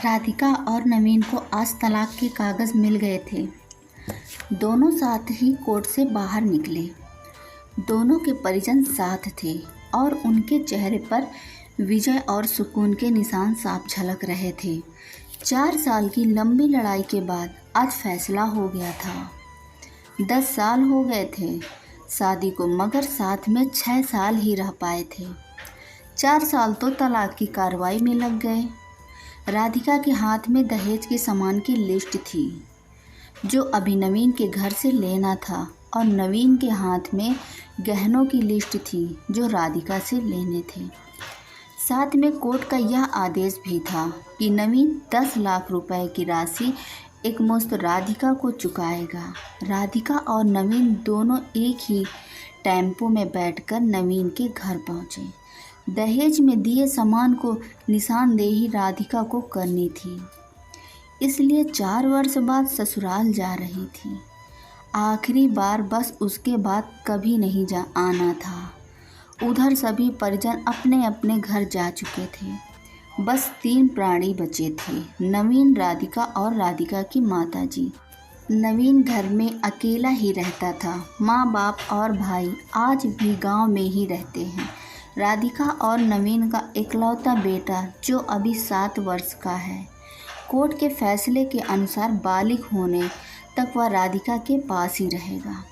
राधिका और नवीन को आज तलाक के कागज़ मिल गए थे। दोनों साथ ही कोर्ट से बाहर निकले। दोनों के परिजन साथ थे और उनके चेहरे पर विजय और सुकून के निशान साफ झलक रहे थे। 4 साल की लंबी लड़ाई के बाद आज फैसला हो गया था। 10 साल हो गए थे शादी को, मगर साथ में 6 साल ही रह पाए थे। 4 साल तो तलाक की कार्रवाई में लग गए। राधिका के हाथ में दहेज के सामान की लिस्ट थी जो अभी नवीन के घर से लेना था, और नवीन के हाथ में गहनों की लिस्ट थी जो राधिका से लेने थे। साथ में कोर्ट का यह आदेश भी था कि नवीन 10 लाख रुपए की राशि एकमुश्त राधिका को चुकाएगा। राधिका और नवीन दोनों एक ही टेम्पो में बैठकर नवीन के घर पहुंचे। दहेज में दिए सामान को निशानदेही राधिका को करनी थी, इसलिए 4 वर्ष बाद ससुराल जा रही थी। आखिरी बार, बस उसके बाद कभी नहीं आना था। उधर सभी परिजन अपने अपने घर जा चुके थे। बस 3 प्राणी बचे थे, नवीन, राधिका और राधिका की माताजी। नवीन घर में अकेला ही रहता था। माँ बाप और भाई आज भी गांव में ही रहते हैं। राधिका और नवीन का इकलौता बेटा जो अभी 7 वर्ष का है, कोर्ट के फैसले के अनुसार बालिग होने तक वह राधिका के पास ही रहेगा।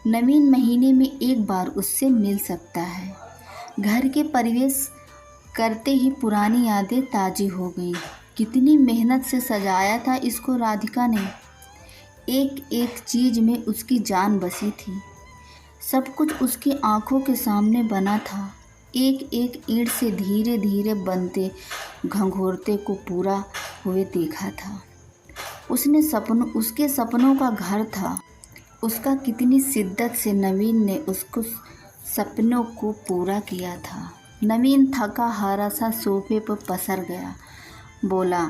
नवीन महीने में 1 बार उससे मिल सकता है। घर के प्रवेश करते ही पुरानी यादें ताज़ी हो गईं। कितनी मेहनत से सजाया था इसको राधिका ने। एक एक चीज़ में उसकी जान बसी थी। सब कुछ उसकी आंखों के सामने बना था। एक एक ईंट से धीरे धीरे बनते घंघोरते को पूरा हुए देखा था। उसके सपनों का घर था। उसका कितनी शिद्दत से नवीन ने उसको सपनों को पूरा किया था। नवीन थका हारा सा सोफे पर पसर गया। बोला,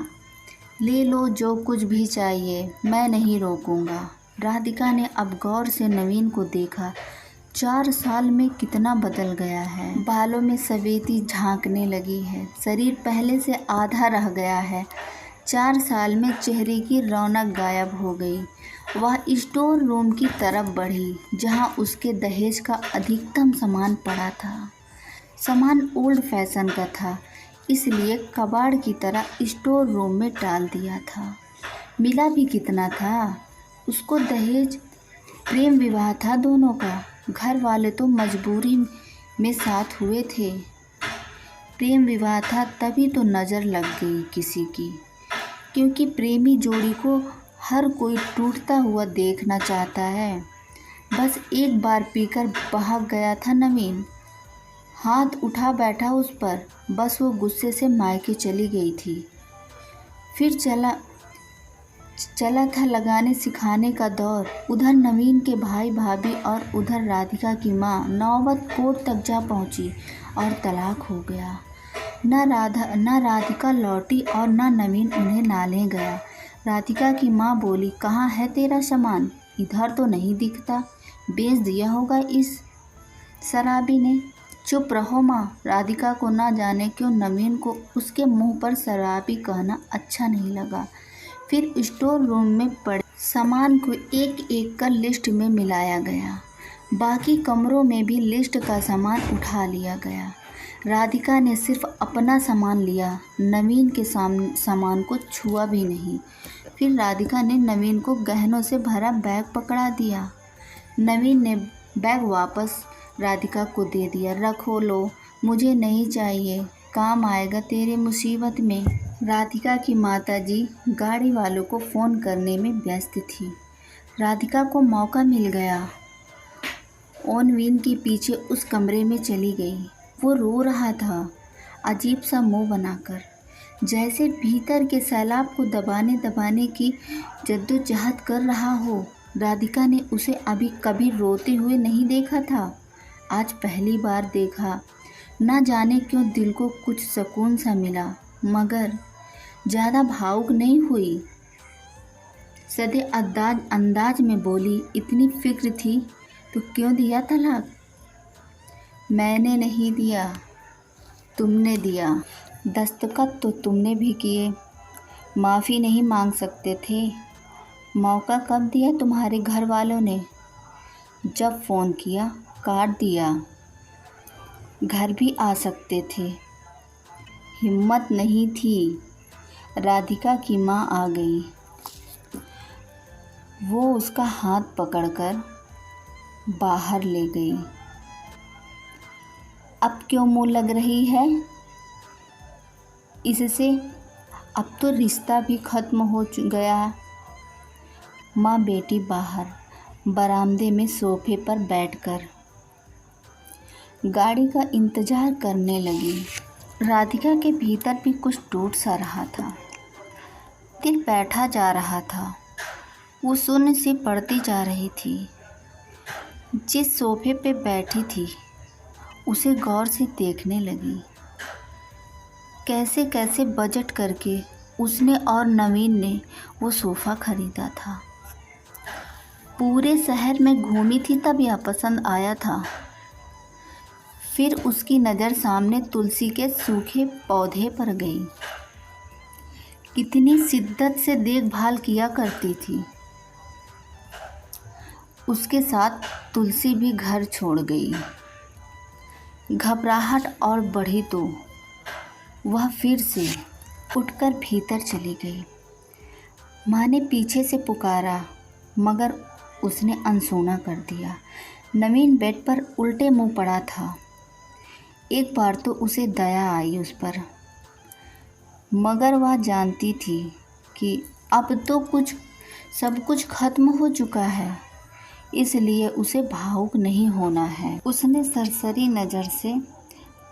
ले लो जो कुछ भी चाहिए, मैं नहीं रोकूंगा। राधिका ने अब गौर से नवीन को देखा। 4 साल में कितना बदल गया है। बालों में सफेदी झांकने लगी है। शरीर पहले से आधा रह गया है। 4 साल में चेहरे की रौनक गायब हो गई। वह स्टोर रूम की तरफ बढ़ी जहां उसके दहेज का अधिकतम सामान पड़ा था। सामान ओल्ड फैशन का था, इसलिए कबाड़ की तरह स्टोर रूम में डाल दिया था। मिला भी कितना था उसको दहेज? प्रेम विवाह था दोनों का। घर वाले तो मजबूरी में साथ हुए थे। प्रेम विवाह था तभी तो नज़र लग गई किसी की, क्योंकि प्रेमी जोड़ी को हर कोई टूटता हुआ देखना चाहता है। बस एक बार पीकर बहक गया था नवीन। हाथ उठा बैठा उस पर। बस वो गुस्से से मायके चली गई थी। फिर चला था लगाने सिखाने का दौर। उधर नवीन के भाई भाभी और उधर राधिका की माँ। नौबत कोर्ट तक जा पहुँची और तलाक हो गया। न राधिका लौटी और न नवीन उन्हें लाने गया। राधिका की माँ बोली, कहाँ है तेरा सामान? इधर तो नहीं दिखता। बेच दिया होगा इस शराबी ने। चुप रहो माँ। राधिका को ना जाने क्यों नवीन को उसके मुंह पर शराबी कहना अच्छा नहीं लगा। फिर स्टोर रूम में पड़े सामान को एक एक कर लिस्ट में मिलाया गया। बाकी कमरों में भी लिस्ट का सामान उठा लिया गया। राधिका ने सिर्फ अपना सामान लिया, नवीन के सामान को छुआ भी नहीं। फिर राधिका ने नवीन को गहनों से भरा बैग पकड़ा दिया। नवीन ने बैग वापस राधिका को दे दिया। रखो, लो, मुझे नहीं चाहिए, काम आएगा तेरे मुसीबत में। राधिका की माताजी गाड़ी वालों को फ़ोन करने में व्यस्त थी। राधिका को मौका मिल गया। ओनवीन के पीछे उस कमरे में चली गई। वो रो रहा था, अजीब सा मुंह बनाकर, जैसे भीतर के सैलाब को दबाने दबाने की जद्दोजहद कर रहा हो। राधिका ने उसे अभी कभी रोते हुए नहीं देखा था, आज पहली बार देखा। ना जाने क्यों दिल को कुछ सुकून सा मिला, मगर ज़्यादा भावुक नहीं हुई। सदे अंदाज में बोली, इतनी फिक्र थी तो क्यों दिया तलाक? मैंने नहीं दिया, तुमने दिया। दस्तखत तो तुमने भी किए। माफ़ी नहीं मांग सकते थे? मौका कब दिया तुम्हारे घर वालों ने? जब फ़ोन किया काट दिया। घर भी आ सकते थे, हिम्मत नहीं थी। राधिका की माँ आ गई। वो उसका हाथ पकड़कर बाहर ले गई। अब क्यों मुँह लग रही है इससे? अब तो रिश्ता भी ख़त्म हो गया। माँ बेटी बाहर बरामदे में सोफे पर बैठकर गाड़ी का इंतज़ार करने लगी। राधिका के भीतर भी कुछ टूट सा रहा था। दिल बैठा जा रहा था। वो शून्य सी पड़ती जा रही थी। जिस सोफे पे बैठी थी उसे गौर से देखने लगी। कैसे कैसे बजट करके उसने और नवीन ने वो सोफ़ा ख़रीदा था। पूरे शहर में घूमी थी तब यह पसंद आया था। फिर उसकी नज़र सामने तुलसी के सूखे पौधे पर गई। कितनी शिद्दत से देखभाल किया करती थी। उसके साथ तुलसी भी घर छोड़ गई। घबराहट और बढ़ी तो वह फिर से उठकर भीतर चली गई। माँ ने पीछे से पुकारा मगर उसने अनसुना कर दिया। नवीन बेड पर उल्टे मुंह पड़ा था। एक बार तो उसे दया आई उस पर, मगर वह जानती थी कि अब तो सब कुछ खत्म हो चुका है, इसलिए उसे भावुक नहीं होना है। उसने सरसरी नज़र से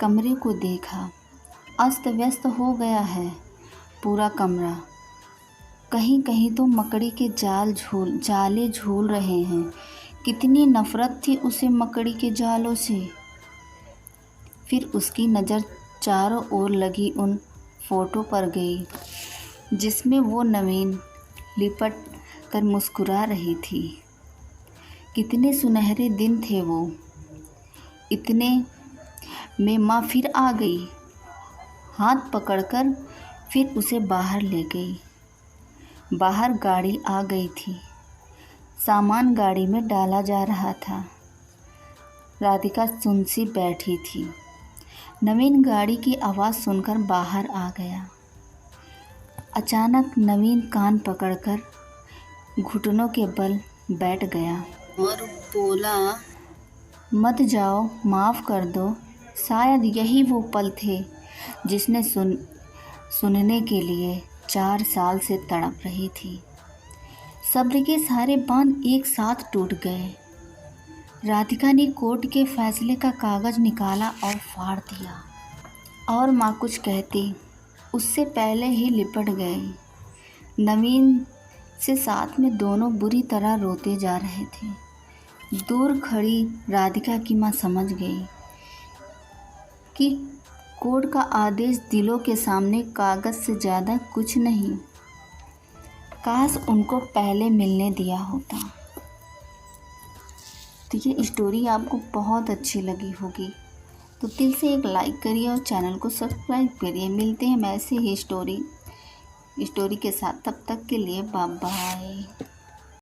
कमरे को देखा। अस्त व्यस्त हो गया है पूरा कमरा। कहीं कहीं तो मकड़ी के जाले झूल रहे हैं। कितनी नफ़रत थी उसे मकड़ी के जालों से। फिर उसकी नज़र चारों ओर लगी उन फ़ोटो पर गई जिसमें वो नवीन लिपट कर मुस्कुरा रही थी। कितने सुनहरे दिन थे वो। इतने में माँ फिर आ गई। हाथ पकड़कर फिर उसे बाहर ले गई। बाहर गाड़ी आ गई थी। सामान गाड़ी में डाला जा रहा था। राधिका सुन सी बैठी थी। नवीन गाड़ी की आवाज़ सुनकर बाहर आ गया। अचानक नवीन कान पकड़कर घुटनों के बल बैठ गया और बोला, मत जाओ, माफ़ कर दो। शायद यही वो पल थे जिसने सुनने के लिए 4 साल से तड़प रही थी। सब्र के सारे बांध एक साथ टूट गए। राधिका ने कोर्ट के फैसले का कागज़ निकाला और फाड़ दिया। और माँ कुछ कहती उससे पहले ही लिपट गई। नवीन से साथ में दोनों बुरी तरह रोते जा रहे थे। दूर खड़ी राधिका की माँ समझ गई कि कोर्ट का आदेश दिलों के सामने कागज़ से ज़्यादा कुछ नहीं। काश उनको पहले मिलने दिया होता। तो ये स्टोरी आपको बहुत अच्छी लगी होगी तो दिल से एक लाइक करिए और चैनल को सब्सक्राइब करिए। मिलते हैं ऐसे ही स्टोरी के साथ। तब तक के लिए बाय बाय।